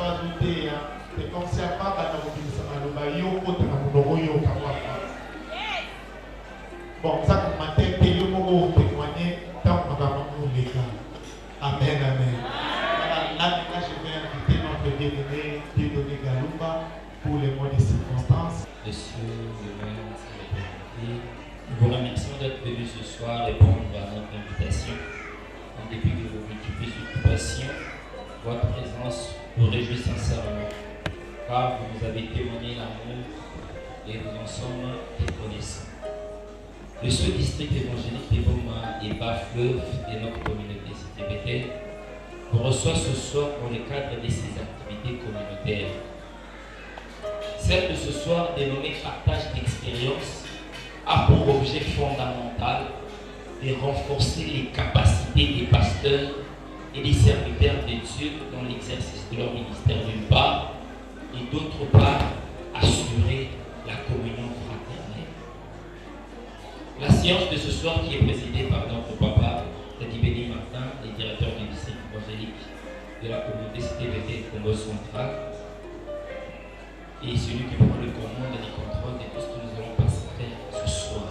ajouter, c'est comme si à part dans le bon, ça commentait que le mot témoigner tant qu'on va nous les Amen, amen. Voilà, là maintenant je vais inviter notre bien-aimé Dieudonné Galumba pour les mots des circonstances. Monsieur le maire, nous vous remercions d'être venu ce soir répondre à notre invitation. En dépit de vos multiples occupations, votre présence nous réjouit sincèrement, car vous nous avez témoigné l'amour et nous en sommes reconnaissants. Le sous-district évangélique de Boma et Bas-Fleuve de notre communauté CTBT vous reçoit ce soir dans le cadre de ses activités communautaires. Celle de ce soir, dénommée Partage d'expérience, a pour objet fondamental de renforcer les capacités des pasteurs et des serviteurs de Dieu dans l'exercice de leur ministère d'une part, et d'autre part, assurer la communion fraternelle. La séance de ce soir, qui est présidée par notre papa, Tati Béni Martin, le directeur du district évangélique de la communauté CTBT Congo Central, et celui qui prend le commande et le contrôle de tout ce que nous allons passer ce soir.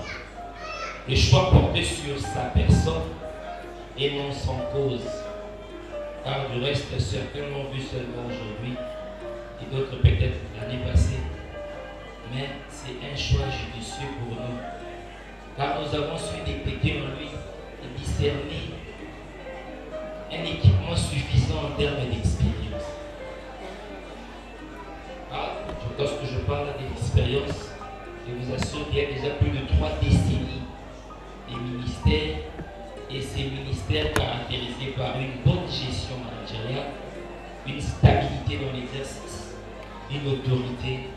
Le choix porté sur sa personne et non sans cause, car du reste, certains l'ont vu seulement aujourd'hui et d'autres peut-être l'année passée, mais c'est un choix judicieux pour nous, car nous avons su détecter en lui et discerner un équipement suffisant en termes d'expérience. Lorsque je parle d'expérience, je vous assure qu'il y a déjà plus de 3 décennies des ministères, et ces ministères caractérisés par une bonne gestion managériale, une stabilité dans l'exercice, une autorité,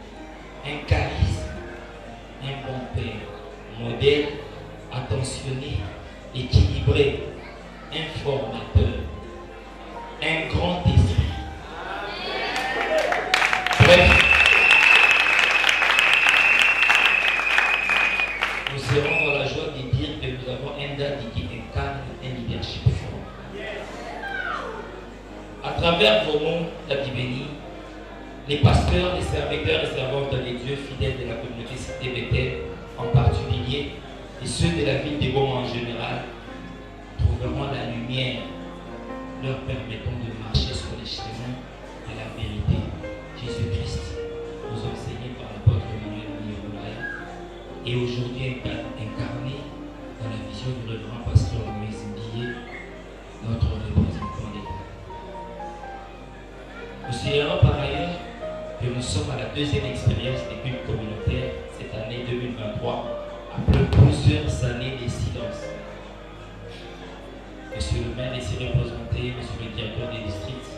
un charisme, un bon père, modèle, attentionné, équilibré, informateur, un grand esprit. Bref, nous serons dans la joie de dire que nous avons un dadi qui incarne un leadership fort. À travers vos noms, Tati Béni, les pasteurs, les serviteurs et servantes de Dieu fidèles de la communauté CTBT en particulier, et ceux de la ville de Boma en général, trouveront la lumière leur permettant de marcher sur les chemins de la vérité. Jésus-Christ nous enseigné par l'apôtre Emmanuel Niyoulaya et aujourd'hui incarné dans la vision du révérend pasteur Moïse Mbilé, notre représentant d'État. Nous signalons par ailleurs que nous sommes à la 2e expérience des cultes communautaires cette année 2023, après plusieurs années de silence. Monsieur le maire ici représenté, monsieur le directeur des districts,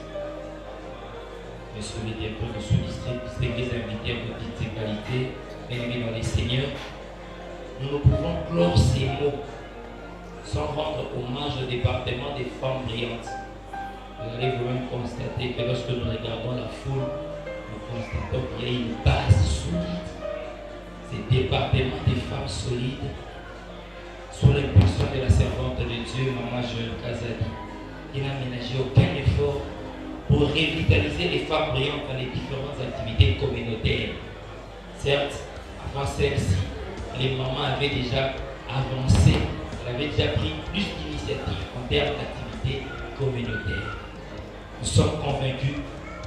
monsieur le directeur de sous-district, distingués invités à vos petites égalités, bien-aimés dans les seigneurs, nous ne pouvons clore ces mots sans rendre hommage au département des femmes brillantes. Vous allez vous-même constater que lorsque nous regardons la foule, nous constatons qu'il y a une base solide. Ces départements des femmes solides, sous l'impulsion de la servante de Dieu, Maman Joël Kazadi, qui n'a ménagé aucun effort pour revitaliser les femmes brillantes dans les différentes activités communautaires. Certes, avant celle-ci, les mamans avaient déjà avancé, elles avaient déjà pris plus d'initiatives en termes d'activités communautaires. Nous sommes convaincus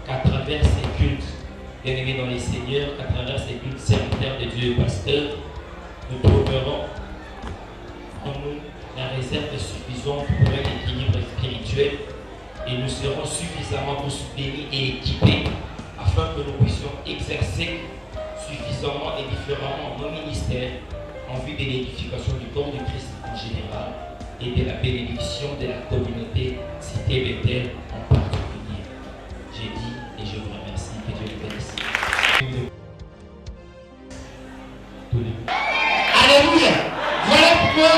qu'à travers ces cultes, bien-aimés dans les seigneurs, qu'à travers ces cultes serviteurs de Dieu et pasteurs, nous trouverons en nous la réserve suffisante pour un équilibre spirituel et nous serons suffisamment tous bénis et équipés afin que nous puissions exercer suffisamment et différemment nos ministères en vue de l'édification du corps de Christ en général et de la bénédiction de la communauté Cité Bethel en particulier. J'ai dit et je vous remercie. Que Dieu vous bénisse. Alléluia. Voilà pourquoi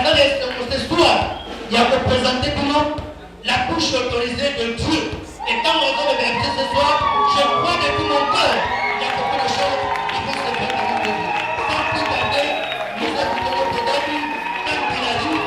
dans ce soir, il y a représenté comment la bouche autorisée de Dieu. Et quand on va le verser ce soir, je crois de tout mon cœur, il y a beaucoup de choses qui vont se faire dans notre vie. Sans plus tarder, nous écoutons notre David, quand il a dit,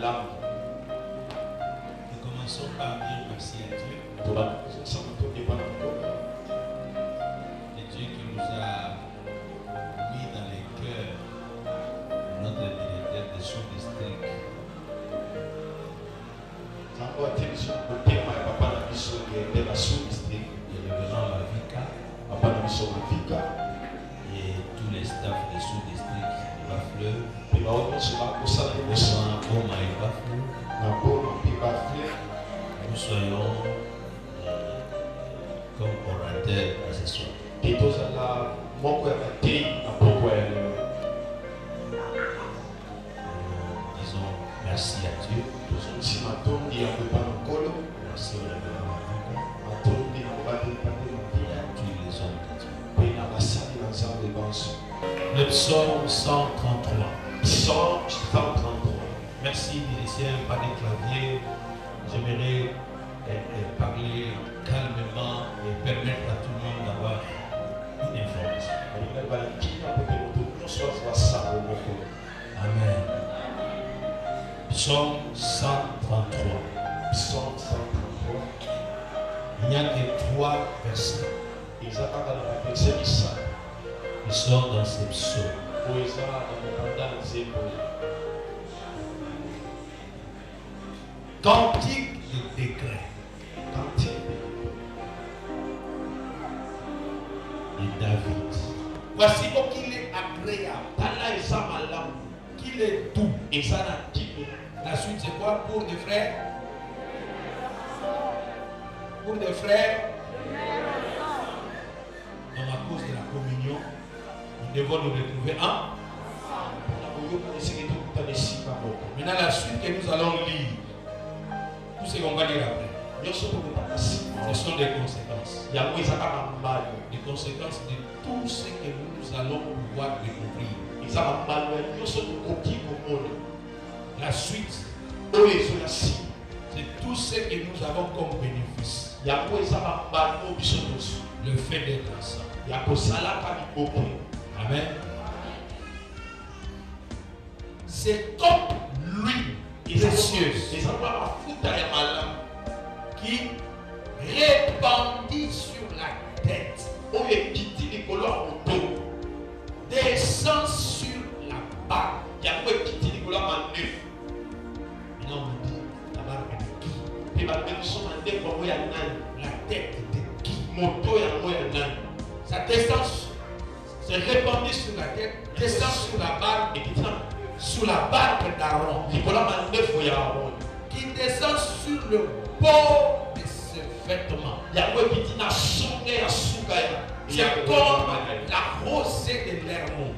malamu. Nous commençons par dire merci à Dieu. Et Dieu qui nous a mis dans les cœurs notre militaire de sous-district. Et le grand Mavika et tous les staffs de sous-district Bafleur, Boma et Bafleur, nous soyons comme orateurs à ce soir. Disons merci à Dieu. Merci au révérend et à tous les hommes de Dieu. Le psaume 133. Psaume 133. Merci, musicien, par les claviers. J'aimerais parler calmement et permettre à tout le monde d'avoir une information. Amen. Psaume 133. Psaume 133. Il n'y a que 3 versets. Ils sont dans ces psaumes. Cantique de décret. Et David. Voici qu'il est agréable, qu'il est doux. Et ça n'a dit. La suite c'est quoi pour des frères? Pour des frères. Donc à cause de la communion, nous devons nous retrouver en. Maintenant la suite que nous allons lire, tout ce qu'on va lire après, ce sont des conséquences. Les conséquences de tout ce que nous allons pouvoir découvrir. La suite, c'est tout ce que nous avons comme bénéfice. Le fait d'être ensemble. Amen. C'est comme l'huile précieuse qui répandit sur la tête, descend sur la barbe. Maintenant on dit la barbe de qui? La tête de qui? Ça descend, se répandit sur la tête, descend sur la barbe et sous la barbe d'Aaron, qui descend sur le bord de ses vêtements. C'est comme la rosée de l'Hermon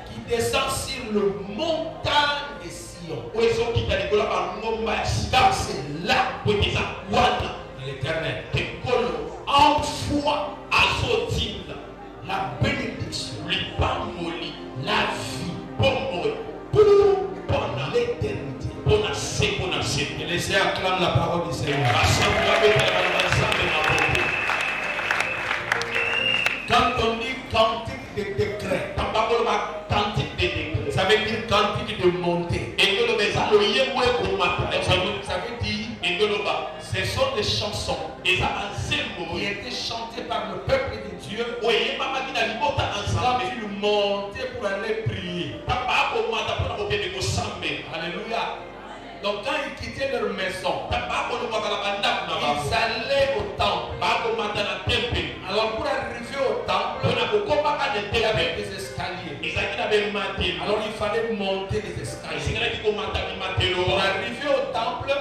qui descend sur le montagne de Sion. Car c'est là où l'Éternel envoie à Sotim la bénédiction, la vie pour l'éternité. Et laissez acclamer la parole du Seigneur. Quand on dit cantique de décret, ça veut dire cantique de montée. Ça veut dire ce sont des chansons qui étaient chantées par le peuple de Dieu quand ils montaient pour aller prier. Alléluia. Donc quand ils quittaient leur maison, ils allaient au temple. Alors pour arriver au temple, il y avait des escaliers. Alors il fallait monter les escaliers. Pour arriver au temple,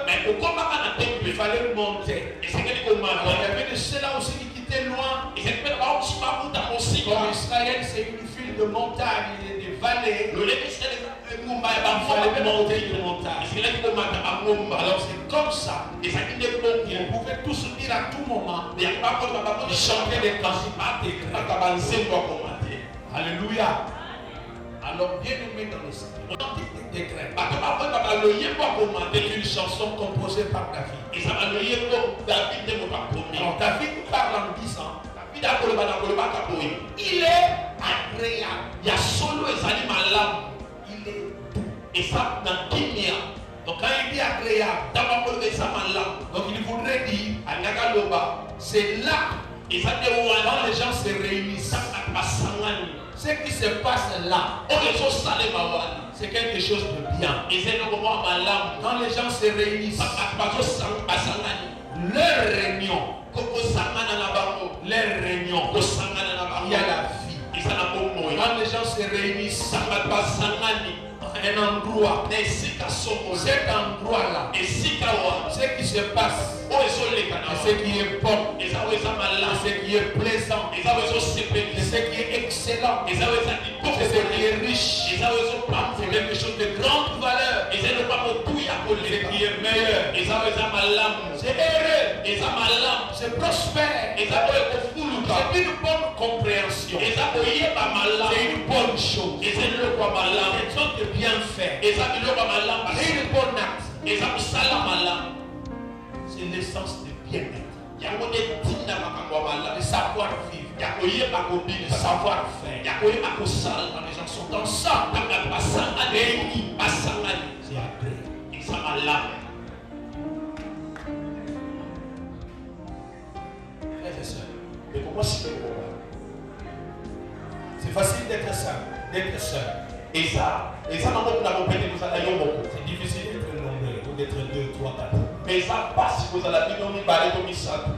il fallait monter. Alors il y avait de ceux-là aussi qui quittaient loin. Comme Israël, c'est une file de montagnes et de vallées. Il fallait monter une montagne. Alors c'est comme ça. Vous pouvez tous dire à tout moment, chanter des cantiques. Alléluia. Alors bien aimé dans le Seigneur, cantique des décrets est une chanson composée par David. Alors David parle en disant, il est agréable. Il est doux. Et ça, dans Kimia. Donc quand il dit agréable, donc il voudrait dire, c'est là, et ça quand les gens se réunissent, ce qui se passe là, c'est quelque chose de bien. Quand les gens se réunissent, leur réunion, il y a la vie. Quand les gens se réunissent, un endroit, cet endroit-là, ce qui se passe, ce qui est bon, ce qui est plaisant, ce qui est excellent, ce qui est riche, c'est quelque chose de grande valeur, ce qui est meilleur, c'est heureux, c'est prospère, c'est une bonne compréhension, c'est une bonne chose, c'est une chose de bien faire, c'est une bonne acte, c'est l'essence de bien-être. Le savoir vivre, le savoir faire. Quand les gens sont ensemble, c'est agréable. Frères et sœurs, c'est facile d'être seul, Et ça, c'est difficile d'être nombreux ou d'être 2, 3, 4. Mais ça passe,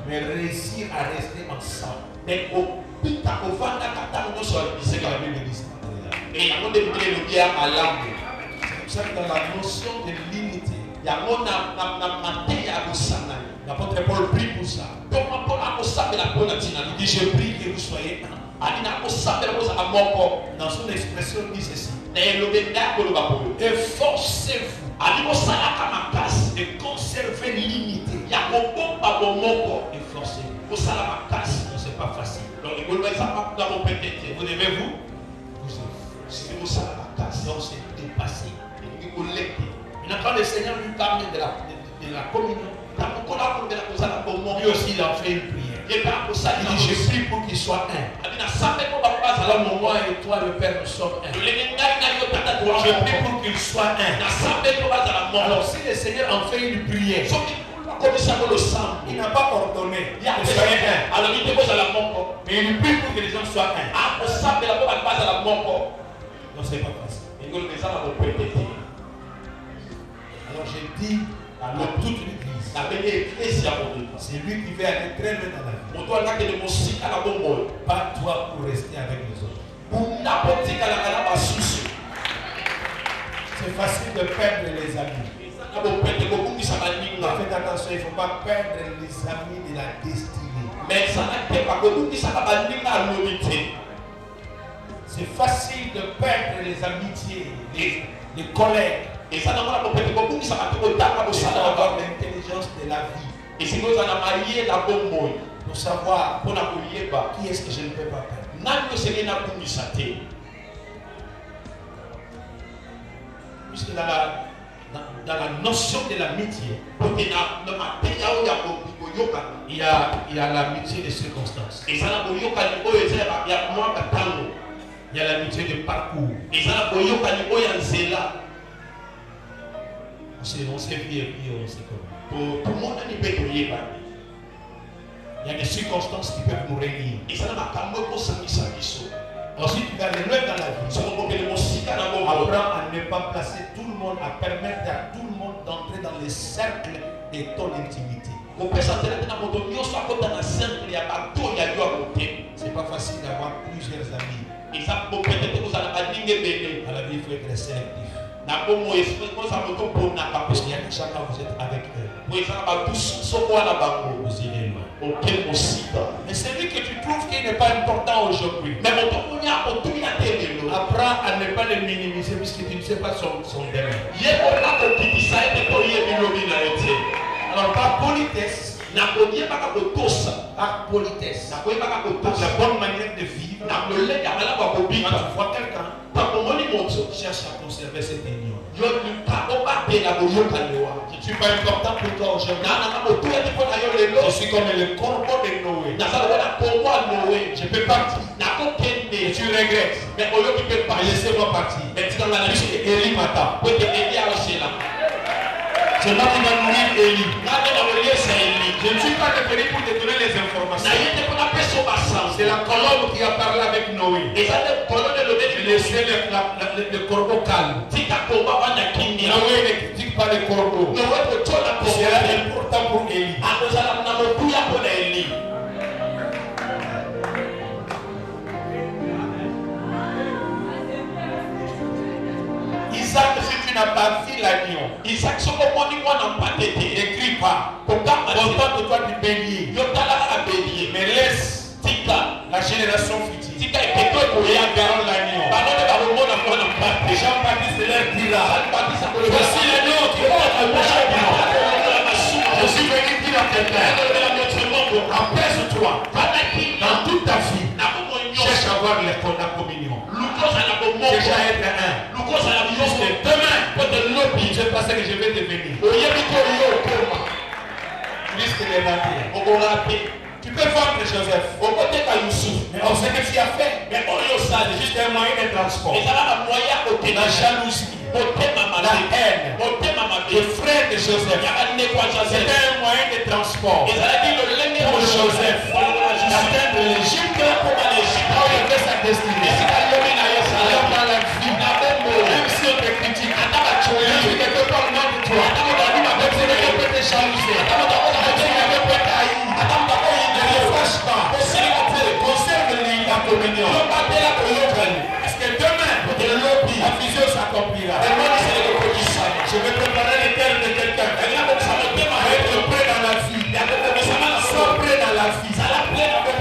mais réussir à rester ensemble. Mais c'est ce que la Bible dit. C'est pour ça que dans la notion de l'unité, l'apôtre Paul prie pour ça. Il dit, je prie que vous soyez un. Dans son expression, il dit ceci. Efforcez-vous de conserver l'unité. Efforcez-vous. C'est pas facile. Vous devez vous se dépasser. Maintenant, quand le Seigneur lui parle de la communion, lui aussi il en fait une prière. Il dit, je prie pour qu'il soit un. Alors moi et toi, le Père, nous sommes un. Je prie pour qu'il soit un. Alors si le Seigneur en fait une prière, il n'a pas ordonné que soyez un. Mais il prie pour que les gens soient un. Donc c'est pas facile. Alors je dis à toute l'église, c'est lui qui veut aller très loin dans la vie. Pas toi pour rester avec les autres. C'est facile de perdre les amis. Faites attention, il ne faut pas perdre les amis de la destinée. C'est facile de perdre les amitiés, les collègues. Et ça avoir l'intelligence de la vie. Et si nous allons marier la bombe pour savoir qui est-ce que je ne peux pas perdre. Puisque dans la notion de l'amitié, il y a l'amitié de circonstances. Il y a l'amitié de parcours. On s'est vu et puis on s'est connu. Il y a des circonstances qui peuvent nous réunir. Ensuite, tu vas le mettre dans la vie. Apprends à ne pas placer tout le monde, à permettre à tout le monde d'entrer dans le cercle de ton intimité. C'est pas facile d'avoir plusieurs amis. À la vie, il faut être sélectif. Parce qu'il y a des gens quand vous êtes avec eux, vous irez loin. Mais celui que tu trouves qui n'est pas important aujourd'hui, apprends à ne pas le minimiser puisque tu ne sais pas son demain. Alors par politesse, la bonne manière de vivre, quand tu vois quelqu'un, cherche à conserver cette union. Je ne suis pas important pour toi aujourd'hui. Je suis comme le corbeau de Noé. Je peux partir. Et tu regrettes. Mais laissez-moi partir. Élie m'attend. C'est moi qui va nourrir Élie. Je ne suis pas venu pour te donner les informations. C'est la colombe qui a parlé avec Noé. Je laissais le corbeau calme. Noé ne critique pas le corbeau. C'est important pour Élie. Isaac, si tu n'as pas vu l'agneau, n'écris pas. Contente de toi du bélier. Mais laisse la génération future. Regarde l'agneau. Jean-Baptiste leur dira, voici l'agneau qui je suis venu dire à quelqu'un, apaise-toi dans toute ta vie. Cherche à avoir la communion. Déjà être un. Juste demain, je sais pas ce que je vais devenir. Risque de rater. Tu peux vendre Joseph. Mais on sait que tu as fait. C'est juste un moyen de transport. La jalousie. La haine. Le frère de Joseph. C'était un moyen de transport. Pour Joseph. D'atteindre l'Égypte. Là où il fait sa destinée. Alors dans la vie. Même si on te critique. Même si quelqu'un parle mal de toi. Même si quelqu'un peut te jalouser. Même si quelqu'un peut t'haïr. Ne fâche pas. Conserve la communion. Parce que demain, la vision s'accomplira. Je vais préparer les termes de quelqu'un. Être prêt dans la vie. Sois prêt dans la vie.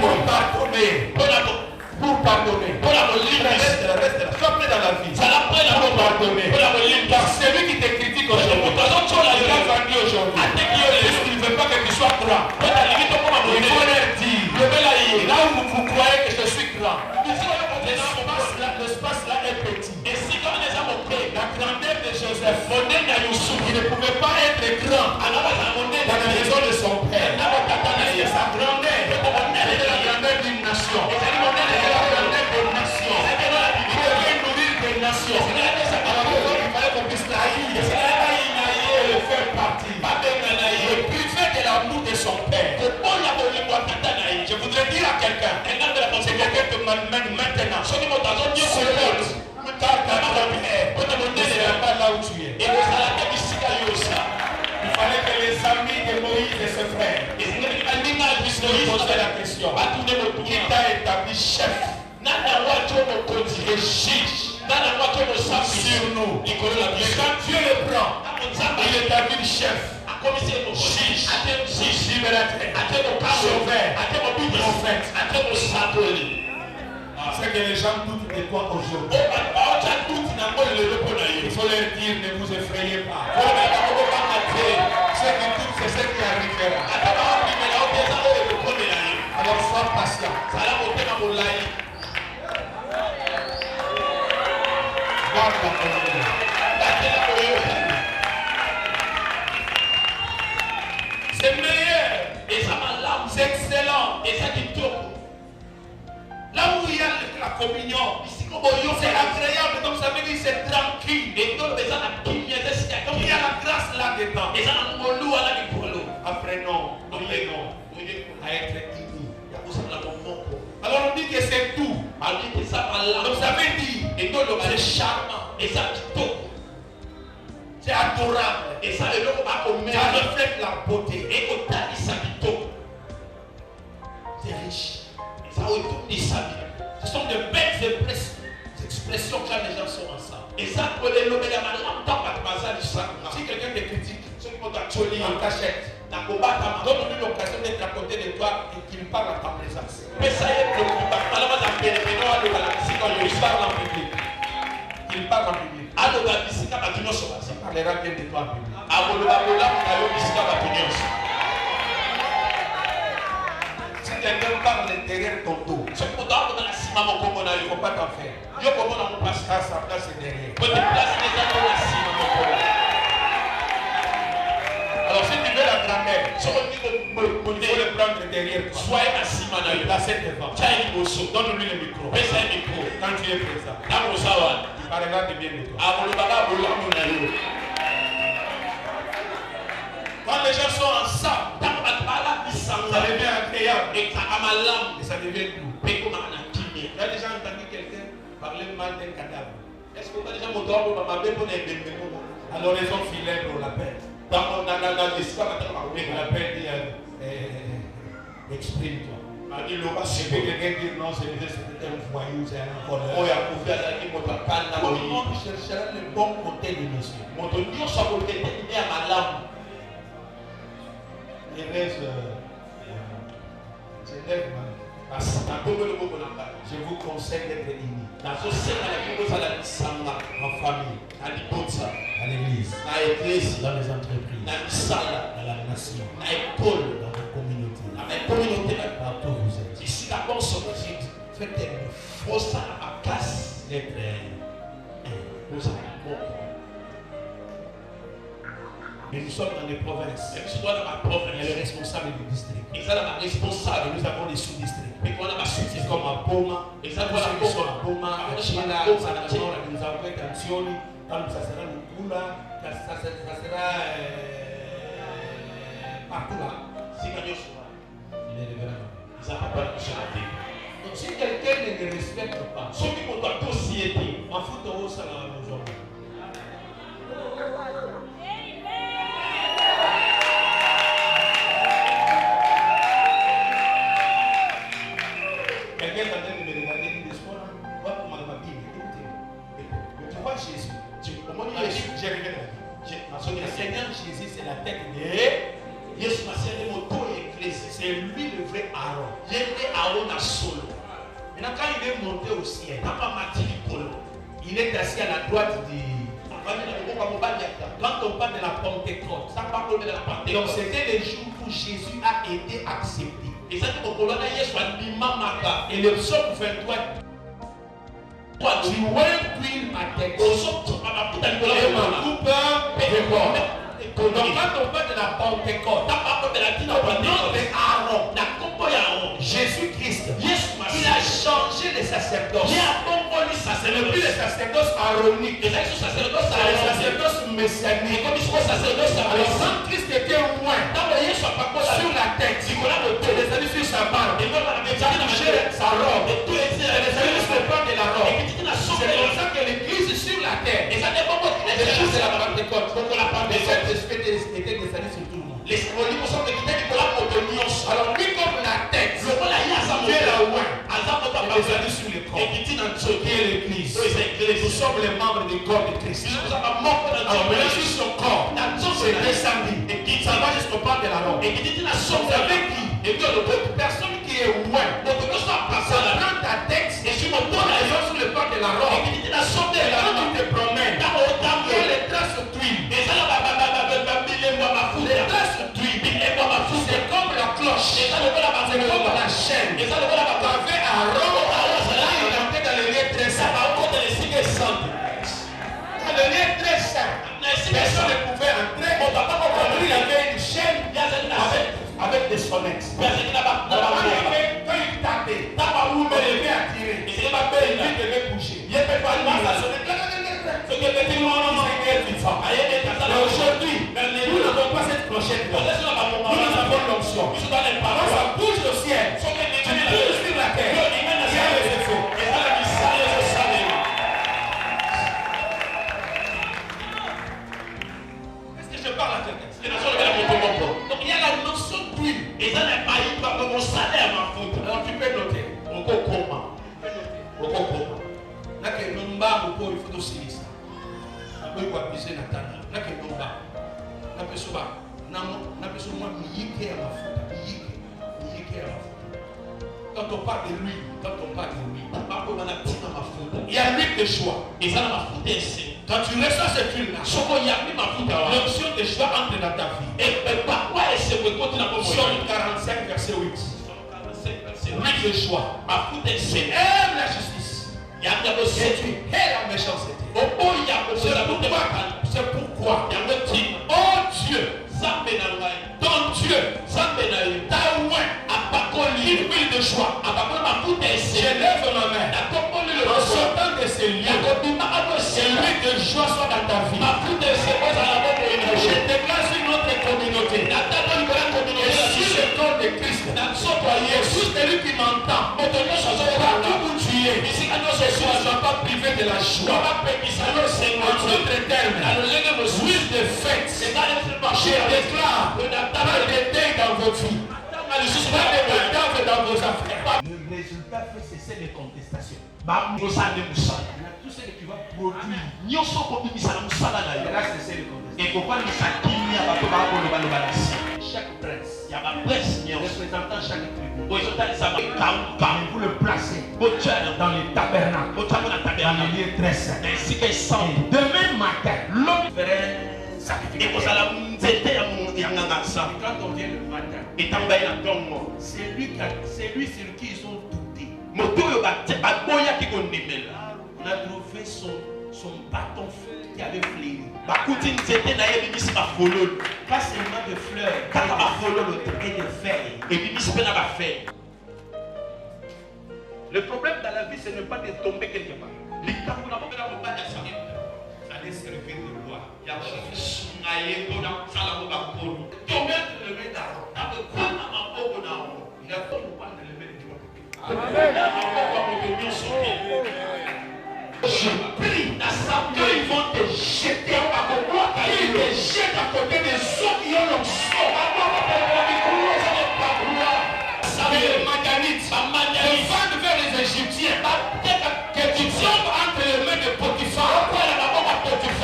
Pour pardonner. Pour pardonner. Reste là. Sois prêt dans la vie. Pour pardonner. Car celui qui te critique aujourd'hui, il a vendu aujourd'hui. Il ne veut pas que tu sois grand. Il faut leur dire, là où vous croyez que je suis grand, l'espace là est petit. La grandeur de Joseph, il ne pouvait pas être grand dans la maison de son père. Sa grandeur, c'était la grandeur d'une nation. C'était la grandeur d'une nation. Il devait nourrir des nations. Alors il fallait qu'on puisse l'haïr et le faire partie. Le privé de l'amour de son père. Je voudrais dire à quelqu'un, c'est quelqu'un te m'amène maintenant. Car ta grand-mère ne sera pas là où tu es. Il fallait que les amis de Moïse et ses frères puissent lui poser la question. Qui t'a établi chef et juge sur nous? Et quand Dieu le prend, il établit chef, juge, libérateur, sauveur, prophète. C'est que les gens doutent de toi aujourd'hui. Il faut leur dire, ne vous effrayez pas. Ce qui doute, c'est ce qui arrivera. Alors sois patient. Garde la communion. C'est meilleur. C'est excellent. Là où il y a la communion, c'est agréable, donc ça veut dire c'est tranquille. Donc il y a la grâce là-dedans. Apprenons à être unis. Alors on dit que c'est tout. Donc ça veut dire c'est charmant. C'est adorable. Ça reflète la beauté. C'est riche. Ce sont de belles expressions quand les gens sont ensemble. Si quelqu'un te critique, en cachette, donne-lui l'occasion d'être à côté de toi et qu'il parle à ta présence. Il parle en public. Il parlera bien de toi en public. Si quelqu'un parle derrière ton dos, il ne faut pas t'en faire. À sa place est derrière. Alors si tu veux la grandeur, il faut le prendre derrière toi. Le placer devant. Donne-lui le micro. Quand tu es présent, il parlera de bien de toi. Quand les gens sont ensemble, ça devient agréable. Et ça devient doux. Tu as déjà entendu quelqu'un parler mal d'un cadavre? Est-ce que tu as déjà montré pour alors les gens filaient pour la paix. On l'appelle dit exprime-toi. Si quelqu'un dit non, c'est un voyou, c'est un voleur. Comment tu chercheras le bon côté de monsieur? Les rêves s'élèvent. Je vous conseille d'être unis. En famille, à l'église, dans les entreprises, dans la nation, dans vos communautés, partout où vous êtes. Ici, d'abord, faites une fausse à la place d'être mais nous sommes dans les provinces. Et les responsables du district. Et nous avons des sous-districts. C'est comme à Poma. Et ça, voilà, nous sommes à Poma, à Chila, nous avons fait Antioni, quand ça sera Lukula, ça sera partout là. Il est révérend. Donc si quelqu'un ne les respecte pas, ceux qui vont aussi aider, en fout au haut, ça va aujourd'hui. Quelqu'un est en train de me regarder, il dit l'espoir, comment ma Bible, écoutez. Tu vois Jésus, comment il est Jésus? J'ai regardé la Bible. Le Seigneur Jésus, c'est la tête de Jésus. C'est lui le vrai Aaron. Il est Aaron à solo. Maintenant, quand il est monté au ciel, il est assis à la droite de. Quand on parle de la Pentecôte, donc c'était le jour où Jésus a été accepté. Et le psaume 23, tu whirlwind ma tête. Et ma coupe déborde. Donc quand on parle de la Pentecôte, on parle de Aaron, Jésus-Christ, il a changé les sacerdoces. Ce n'est plus les sacerdoces aaroniques, c'est les sacerdoces messianiques. Alors quand Christ était loin sur la tête, il les a mis sur sa barbe, il a touché sa robe, il les a mis sur le plan de la robe. C'est comme ça que l'église sur la terre, les choses de la Pentecôte, les Saint-Esprit étaient descendus sur tout le monde. Alors lui comme la tête, il est là loin, il est descendu sur le corps, qui est l'église. Nous sommes les membres du corps de Christ. Alors maintenant sur son corps, c'est descendu, ça va jusqu'au bas de la robe. Vous savez qui? Et toute personne qui est loin, ça prend ta tête et tu me donnes les gens sur le bas de la robe. Et quand tu te promènes, il y a les traces d'huile. Les traces d'huile, c'est comme la cloche, c'est comme la chaîne. Tu avais Aaron, il entrait dans le lieu très saint. Dans le lieu très saint, personne ne pouvait entrer. Il avait une chaîne avec des sonnettes. Quand il tapait, il devait attirer. Il devait bouger. Il devait pas aujourd'hui, nous n'avons pas cette clochette. Nous avons l'onction. Quand ça bouge le ciel, tu bouges sur la terre. Il y a les effets. Est-ce que je parle à quelqu'un? Donc il y a la notion d'huile. Et ça n'est pas une part de mon salaire, ma faute. Alors tu peux noter. Il faut aussi ça. Il faut appuyer Nathan. Quand on parle de lui, il y a l'huile de choix. Et ça m'a foutu. Quand tu reçois cette huile-là, l'option de choix entre dans ta vie. Et pourquoi est-ce que Somme 45, verset 8. L'huile de choix. C'est aime la justice. Et tu hais la méchanceté. C'est pourquoi. Oh Dieu, ton Dieu, l'huile de joie. J'élève ma main. En sortant de ces lieux, c'est l'huile de joie soit dans ta vie. Je déclare sur notre communauté. ce soir, ne sois pas privé de la joie. En d'autres termes, plus de fêtes. Je déclare pas de deuil dans vos vies. Pas de retard dans vos affaires. Le résultat fait cesser les contestations. Tout ce que tu vas produire. Il va cesser les contestations. Chaque presse, représentant chaque tribu, vous le placez dans les tabernacles, dans les lieux très saints. Demain matin, l'homme ferait sacrifice. Quand on vient le matin, c'est lui sur qui ils ont douté. On a trouvé son bâton qui avait fléri. Pas seulement de fleurs, et de feuilles. Le problème dans la vie, ce n'est pas de tomber quelque part. Allez servir de loi. Tomber entre les mains d'Aaron. Il a fallu prendre les mains de Dieu. Je prie quand ils vont te jeter ils te jettent à côté des autres qui ont l'onction. Les Madianites vendent vers les Égyptiens. Que tu tombes entre les mains de Potiphar.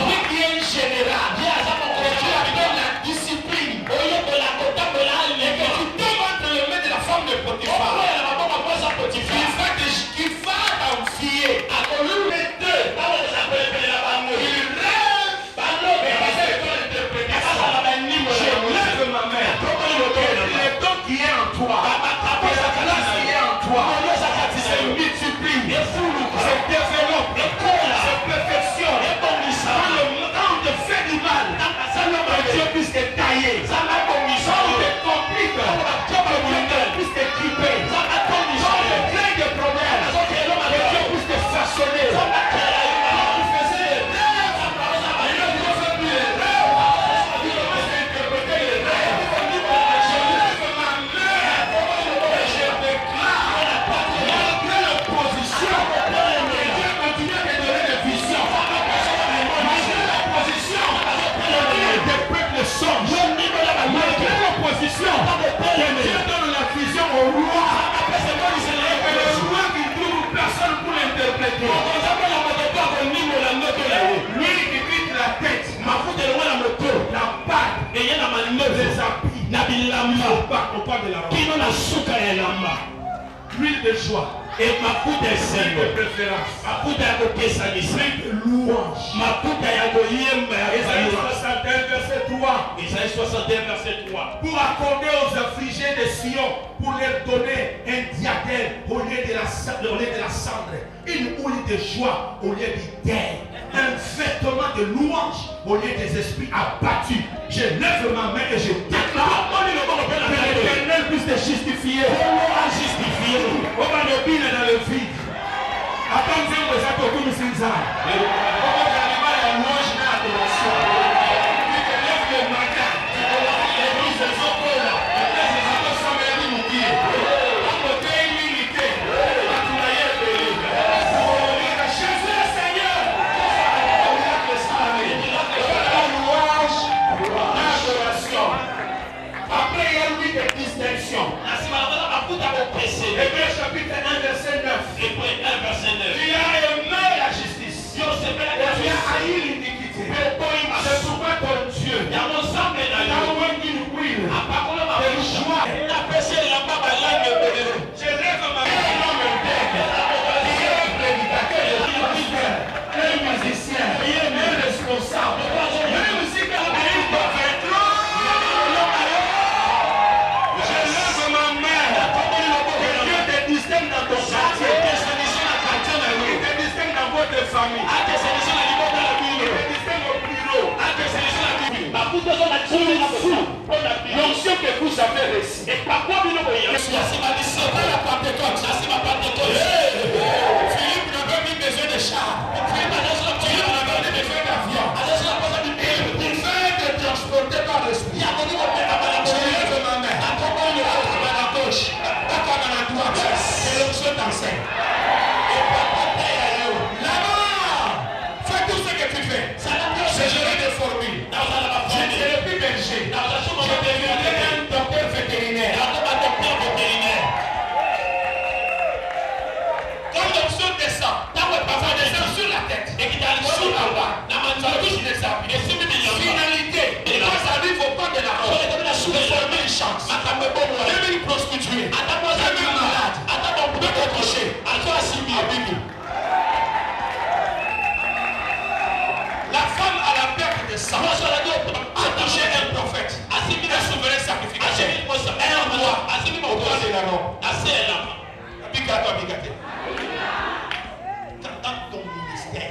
Lui qui est un général. Tu appelles la discipline. Et que tu tombes entre les mains de la femme de Potiphar. Il va t'enfier. L'huile de joie et ma poudre de préférence, ma poudre de louange, ma poudre Isaïe 61 verset 3. Isaïe 61 verset 3. Pour accorder aux affligés de Sion, pour leur donner un diadème au lieu de la cendre, une huile de joie au lieu du deuil, un vêtement de louange au lieu des esprits abattus. Je lève ma main et je déclare que l'Éternel puisse te justifier. On va le bien dans le vide. Attendez, vous êtes au bout de ces ans. On va arriver à la louange et à l'adoration. Tu te lèves le matin. L'église est au cours là. Les gens sont venus nous dire. On peut faire une unité. On va travailler le pays. Jésus le Seigneur. La louange, l'adoration. Après, il y a eu des distinctions. Hébreux chapitre 1 verset 9. Il a aimé la justice. Il a fait. C'est géré des formules. Je ne serai plus berger. Je deviendrai un docteur vétérinaire. Quand l'option descend, ça descend sur la tête. Et qui t'arrive sur la bas. Finalité. Et quand ça arrive au pas de la roche, de former une chance. Même une prostituée. Même une malade. Peut t'accrocher. La femme à la perte de sang a touché un prophète. Un souverain sacrificateur. Un roi. Au droit de la robe. Dans ton ministère,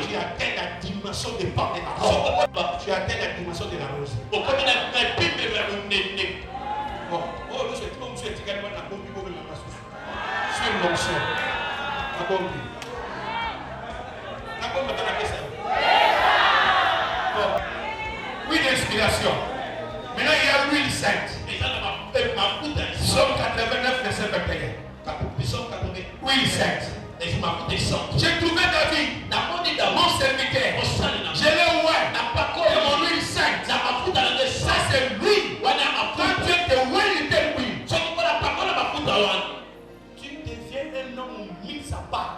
tu atteins la dimension de part de la robe. Tu atteins la dimension de la rose. Sur l'onction. Oui, l'inspiration. Maintenant, il y a l'huile sainte. Psaume 89, verset 21. Huile sainte. J'ai trouvé David, mon serviteur. Je l'ai ouvert. Et mon huile sainte. Ça, c'est l'huile. Quand Dieu te huile, il te huile. Tu deviens un homme mis à part.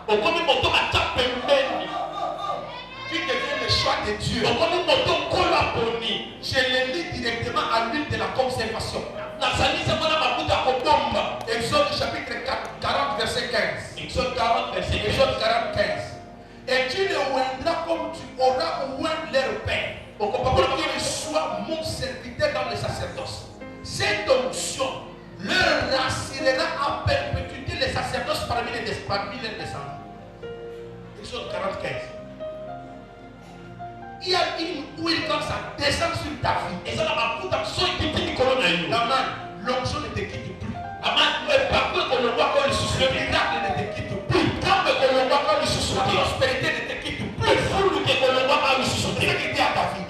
Tu deviens le choix de Dieu. Je le lis directement à l'huile de la conservation. Exode chapitre 40, verset 15. Exode 40, verset 15. Et tu le oindras comme tu auras oint leur père. Pour qu'il soit mon serviteur dans le sacerdoce. Cette onction leur assurera à perpétuité les sacerdoces parmi les descendants. Exode 45. Il y a une huile comme ça descend sur ta vie. Et ça va foutre la main. L'onction ne te quitte plus. Le miracle ne te quitte plus. La prospérité ne te quitte plus. Ce qui dit à ta vie,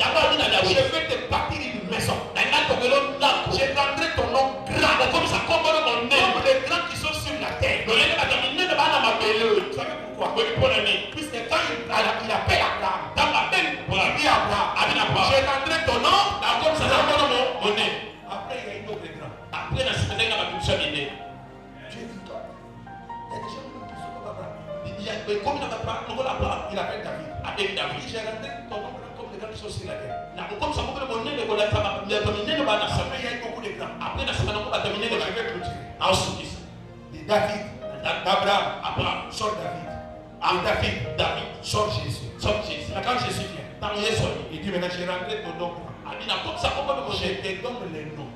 je vais te bâtir une maison. Je rendrai ton nom grand. Comme les grands qui sont sur la terre. Vous savez pourquoi? Puisque quand il appelle Abraham, il dit Abraham, je rendrai ton nom. Après, il y a une autre grande. Dieu dit toi. Il y a des gens qui sont comme Abraham. Il appelle David. J'ai rendu ton nom comme les grands qui sont sur la terre. Après, il y a beaucoup de grands. Je vais clôturer. De David, Abraham, sort David. David, sort Jésus. Quand Jésus vient, il dit maintenant, j'ai rendu ton nom. Je te donne les noms.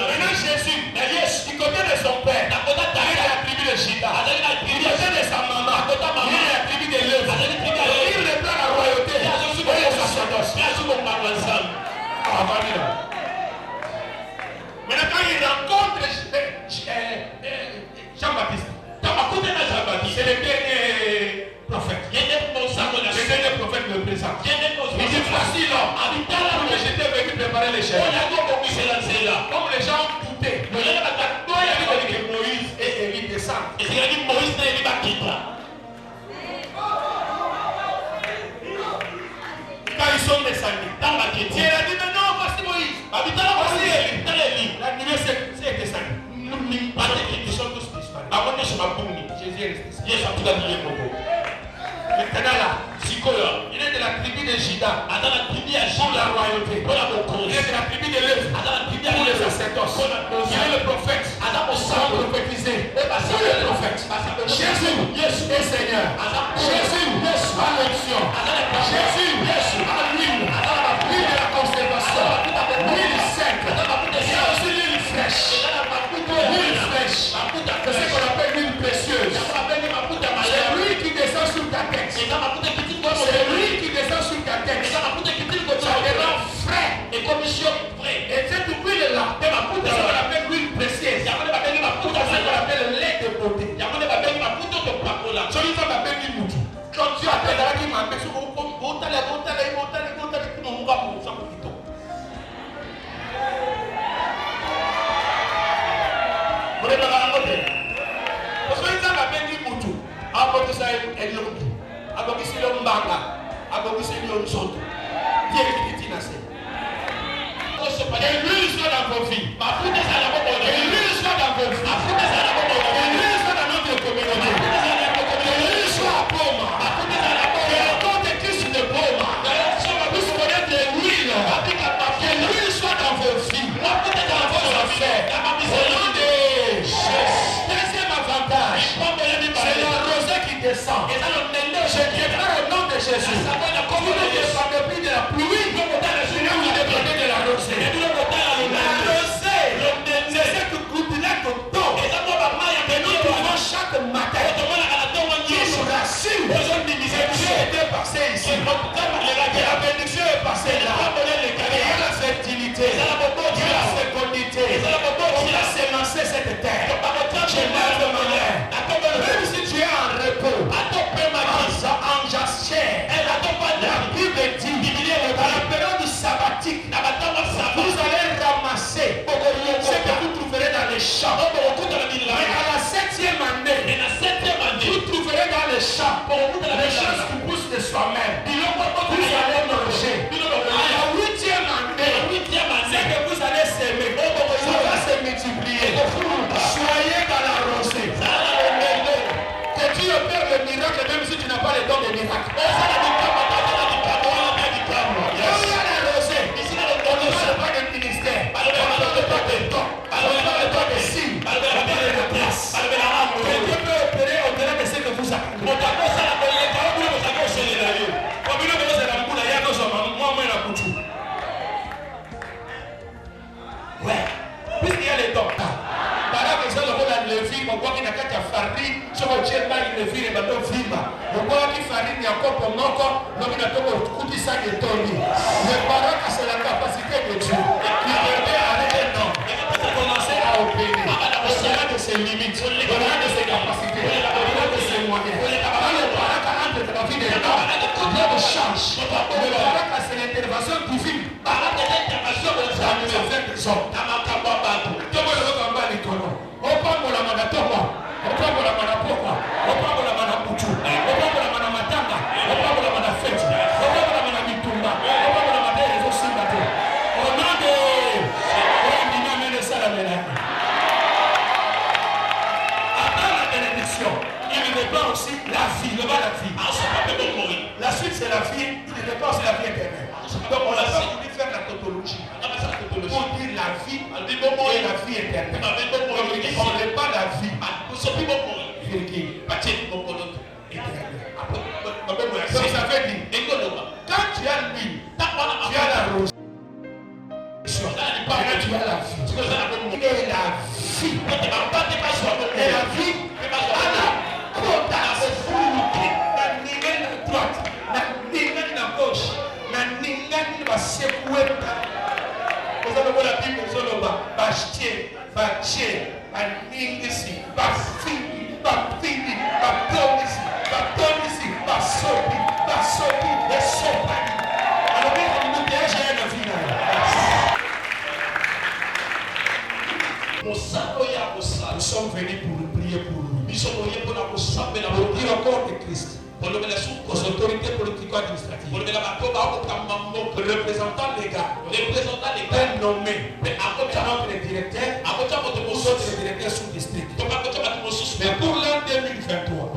Maintenant Jésus, du côté de son père, il est la tribu de Juda. Du côté de sa maman, il est la tribu de Lévi. Il reprend la royauté et le sacerdoce. Maintenant quand il rencontre Jean-Baptiste, c'est le dernier prophète. Le dernier prophète le présente. Il dit voici l'homme. J'étais venu préparer les chefs. Comme les gens doutaient, il a dit que Moïse et Élie descendent. Quand ils sont descendus, Dieu a dit mais non, voici Moïse. Voici Élie. La nuée s'est descendue. Ils sont tous disparus. Jésus est resté. Maintenant là, il est de la tribu de Juda. Pour la royauté. Il est de la tribu de Lévi. Pour les sacerdoces. Il est le prophète. Sans prophétiser. Il est le prophète. Jésus est Seigneur. Jésus a l'onction. Jésus a l'huile. L'huile de la conservation. L'huile sec. Il y a aussi l'huile fraîche. L'huile fraîche. C'est ce qu'on appelle l'huile précieuse. C'est l'huile qui descend sur elongi abongisi yo mbanga abongisi yo nzoto Dieu qui dit na se et lui soit dans vos vies mafuta sana bobo et lui soit dans vos vies mafuta sana bobo et lui soit dans notre communauté et lui soit à Boma mafuta sana bobo et autour de Christ de Boma ça va vous connaître l'huile que lui soit dans vos vies mafuta dans vos affaires au nom de Jésus. Deuxième avantage c'est la rosée qui descend je déclare au nom de Jésus vous ne dépendez plus de la pluie vous dépendez de la rosée. La rosée, c'est ce que gouttelette tombe. Et nous trouvons chaque matin qui se rassure. Dieu est passé ici. La bénédiction est passée là. Il y a la fertilité. Il y a la fécondité. Il a sémencé cette terre. Je lève ma main. Même si tu es en repos, en jachère, la Bible dit à la période sabbatique, vous allez ramasser ce que vous trouverez dans les champs. Mais à la 7e année, vous trouverez dans les champs les choses qui poussent de soi-même. Vous allez manger. À la 8e année, ce que vous allez s'aimer, ça va se multiplier. Soyez dans la rosée. Que Dieu opère le miracle même si tu n'as pas le don de miracle. Puisqu'il y a les dons, par exemple, on a le film, on voit qu'il y a quatre farines, sur le ciel, il le film, il va le film. On voit qu'il farine, il y a encore pour moko, l'homme il a tout pour tout ça qui est tombé. Les parents qui c'est la capacité de Dieu, qui devait arrêter non, pour commencer à opérer. Au-delà de ses limites, au-delà de ses capacités, au-delà de ses moyens. Quand le parent entre dans la vie des gens, Dieu le change. Le parent c'est l'intervention divine. L'intervention de la nouvelle des hommes. La suite c'est la vie, il ne pas aussi la vie éternelle. Donc on n'a pas voulu faire la tautologie. Pour dire la vie et la vie éternelle. On n'est pas la vie. Donc ça veut dire, quand tu as l'huile, tu as la rose. Tu as la vie. Et la vie. Et la vie à la côte à ce fruit. Nous sommes venus pour prier pour lui. Pour dire encore de Christ. Aux autorités politico-administratives, le représentant légal, est nommé notre directeur, nous autres les directeurs sous-district. Mais pour l'an 2023,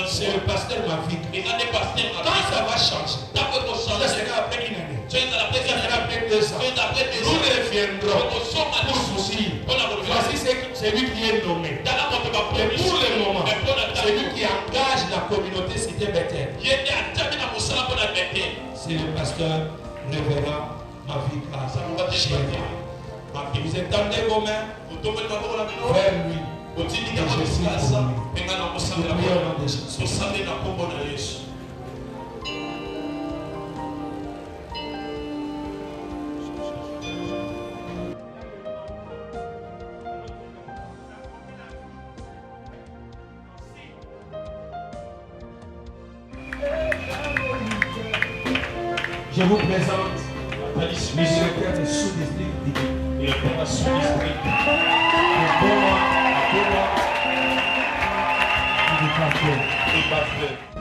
c'est le pasteur Mavik. Quand ça va changer, ça sera après une année, ça sera après 2 ans, nous reviendrons pour vous dire, voici c'est lui qui est nommé. Et pour le moment, c'est lui qui engage la communauté cité Bethel. C'est le pasteur révérend Mavik Chéri. Vous étendez vos mains vers lui. Et je suis pour lui. Nous prions au nom de Jésus. Je vous présente le secrétaire du sous-district et le premier sous-district de Boma. Il va faire. Il va faire.